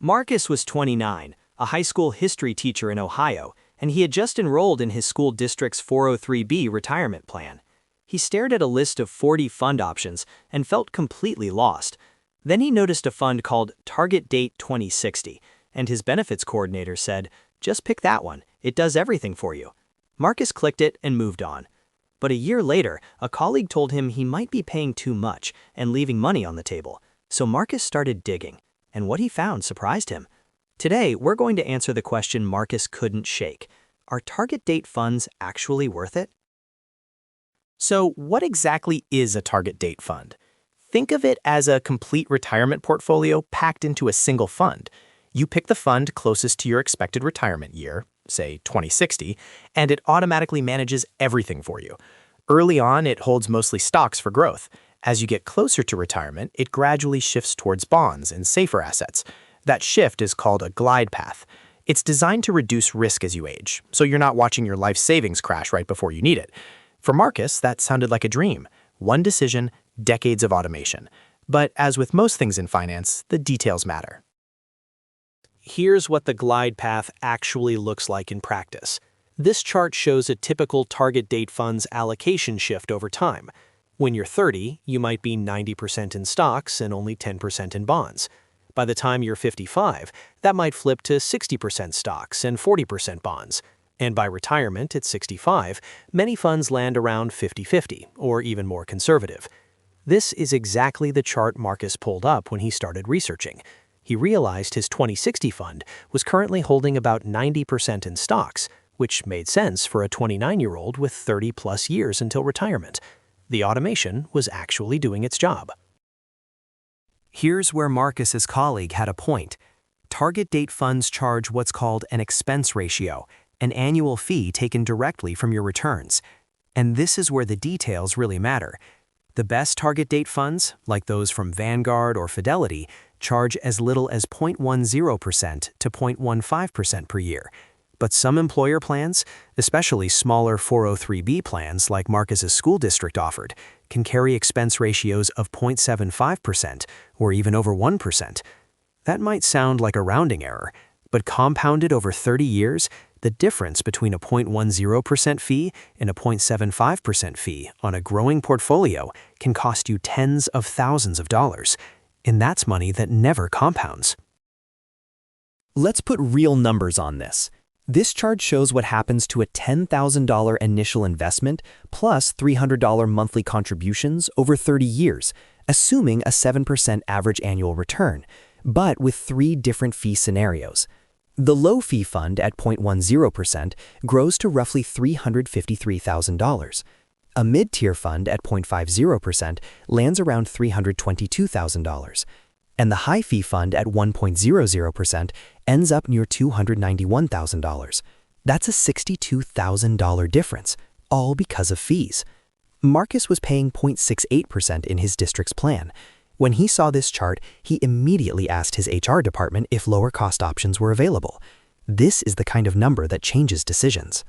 Marcus was 29, a high school history teacher in Ohio, and he had just enrolled in his school district's 403(b) retirement plan. He stared at a list of 40 fund options and felt completely lost. Then he noticed a fund called Target Date 2060, and his benefits coordinator said, "Just pick that one, it does everything for you." Marcus clicked it and moved on. But a year later, a colleague told him he might be paying too much and leaving money on the table. So Marcus started digging, and what he found surprised him. Today, we're going to answer the question Marcus couldn't shake. Are target date funds actually worth it? So what exactly is a target date fund? Think of it as a complete retirement portfolio packed into a single fund. You pick the fund closest to your expected retirement year, say 2060, and it automatically manages everything for you. Early on, it holds mostly stocks for growth. As you get closer to retirement, it gradually shifts towards bonds and safer assets. That shift is called a glide path. It's designed to reduce risk as you age, so you're not watching your life savings crash right before you need it. For Marcus, that sounded like a dream. One decision, decades of automation. But as with most things in finance, the details matter. Here's what the glide path actually looks like in practice. This chart shows a typical target date fund's allocation shift over time. When you're 30, you might be 90% in stocks and only 10% in bonds. By the time you're 55, that might flip to 60% stocks and 40% bonds. And by retirement at 65, many funds land around 50-50, or even more conservative. This is exactly the chart Marcus pulled up when he started researching. He realized his 2060 fund was currently holding about 90% in stocks, which made sense for a 29-year-old with 30-plus years until retirement. The automation was actually doing its job. Here's where Marcus's colleague had a point. Target date funds charge what's called an expense ratio, an annual fee taken directly from your returns. And this is where the details really matter. The best target date funds, like those from Vanguard or Fidelity, charge as little as 0.10% to 0.15% per year. But some employer plans, especially smaller 403(b) plans like Marcus's school district offered, can carry expense ratios of 0.75% or even over 1%. That might sound like a rounding error, but compounded over 30 years, the difference between a 0.10% fee and a 0.75% fee on a growing portfolio can cost you tens of thousands of dollars. And that's money that never compounds. Let's put real numbers on this. This chart shows what happens to a $10,000 initial investment plus $300 monthly contributions over 30 years, assuming a 7% average annual return, but with 3 different fee scenarios. The low-fee fund at 0.10% grows to roughly $353,000. A mid-tier fund at 0.50% lands around $322,000. And the high-fee fund at 1.00% ends up near $291,000. That's a $62,000 difference, all because of fees. Marcus was paying 0.68% in his district's plan. When he saw this chart, he immediately asked his HR department if lower cost options were available. This is the kind of number that changes decisions.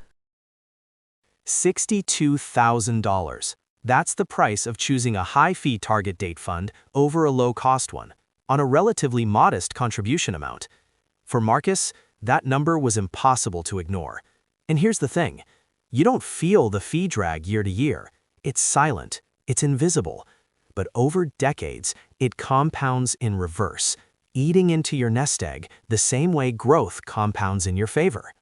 $62,000. That's the price of choosing a high-fee target date fund over a low-cost one, on a relatively modest contribution amount. For Marcus, that number was impossible to ignore. And here's the thing. You don't feel the fee drag year to year. It's silent. It's invisible. But over decades, it compounds in reverse, eating into your nest egg the same way growth compounds in your favor.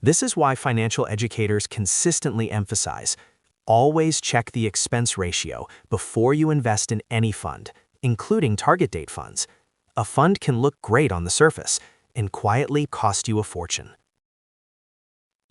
This is why financial educators consistently emphasize, always check the expense ratio before you invest in any fund, including target date funds. A fund can look great on the surface and quietly cost you a fortune.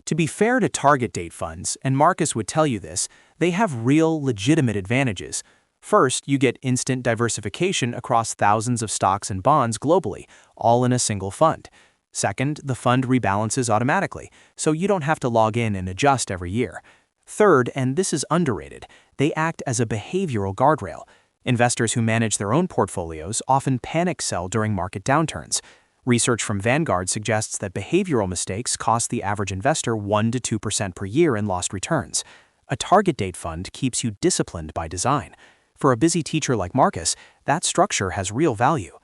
To be fair to target date funds, and Marcus would tell you this, they have real, legitimate advantages. First, you get instant diversification across thousands of stocks and bonds globally, all in a single fund. Second, the fund rebalances automatically, so you don't have to log in and adjust every year. Third, and this is underrated, they act as a behavioral guardrail. Investors who manage their own portfolios often panic sell during market downturns. Research from Vanguard suggests that behavioral mistakes cost the average investor 1% to 2% per year in lost returns. A target date fund keeps you disciplined by design. For a busy teacher like Marcus, that structure has real value.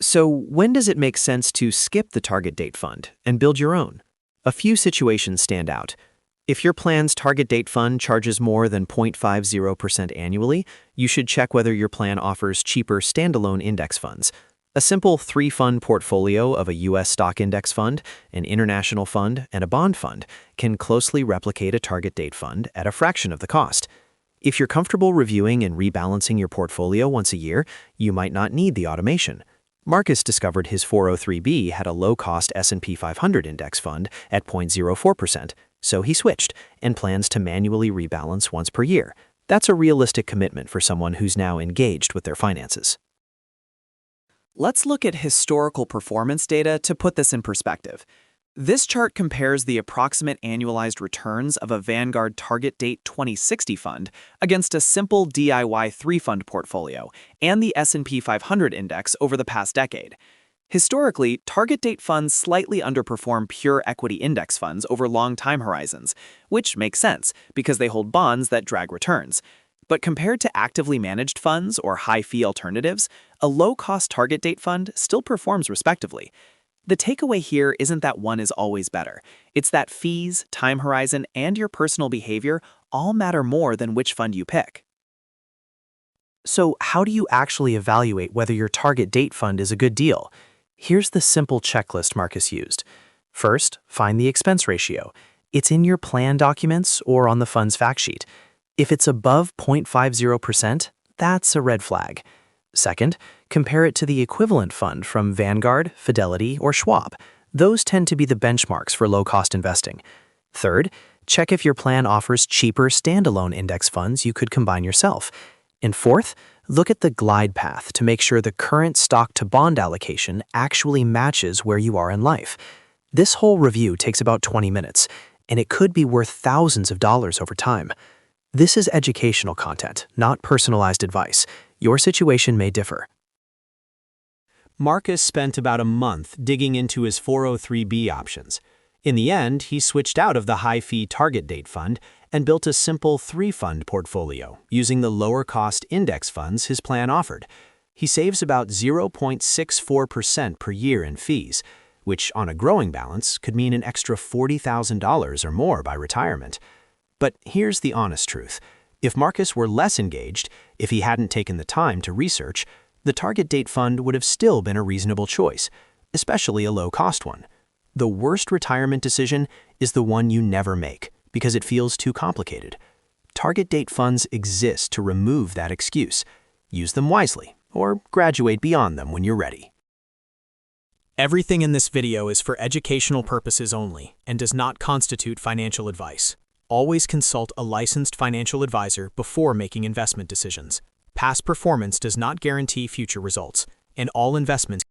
So when does it make sense to skip the target date fund and build your own? A few situations stand out. If your plan's target date fund charges more than 0.50% annually, you should check whether your plan offers cheaper standalone index funds. A simple three-fund portfolio of a U.S. stock index fund, an international fund, and a bond fund can closely replicate a target date fund at a fraction of the cost. If you're comfortable reviewing and rebalancing your portfolio once a year, you might not need the automation. Marcus discovered his 403b had a low-cost S&P 500 index fund at 0.04%, so he switched and plans to manually rebalance once per year. That's a realistic commitment for someone who's now engaged with their finances. Let's look at historical performance data to put this in perspective. This chart compares the approximate annualized returns of a Vanguard Target Date 2060 fund against a simple DIY 3-fund portfolio and the S&P 500 index over the past decade. Historically, target date funds slightly underperform pure equity index funds over long time horizons, which makes sense because they hold bonds that drag returns. But compared to actively managed funds or high-fee alternatives, a low-cost target date fund still performs respectively. The takeaway here isn't that one is always better. It's that fees, time horizon, and your personal behavior all matter more than which fund you pick. So how do you actually evaluate whether your target date fund is a good deal? Here's the simple checklist Marcus used. First, find the expense ratio. It's in your plan documents or on the fund's fact sheet. If it's above 0.50%, that's a red flag. Second, compare it to the equivalent fund from Vanguard, Fidelity, or Schwab. Those tend to be the benchmarks for low-cost investing. Third, check if your plan offers cheaper standalone index funds you could combine yourself. And fourth, look at the glide path to make sure the current stock-to-bond allocation actually matches where you are in life. This whole review takes about 20 minutes, and it could be worth thousands of dollars over time. This is educational content, not personalized advice. Your situation may differ. Marcus spent about a month digging into his 403b options. In the end, he switched out of the high-fee target date fund and built a simple 3-fund portfolio using the lower-cost index funds his plan offered. He saves about 0.64% per year in fees, which on a growing balance could mean an extra $40,000 or more by retirement. But here's the honest truth. If Marcus were less engaged, if he hadn't taken the time to research, the target date fund would have still been a reasonable choice, especially a low-cost one. The worst retirement decision is the one you never make because it feels too complicated. Target date funds exist to remove that excuse. Use them wisely, or graduate beyond them when you're ready. Everything in this video is for educational purposes only and does not constitute financial advice. Always consult a licensed financial advisor before making investment decisions. Past performance does not guarantee future results, and all investments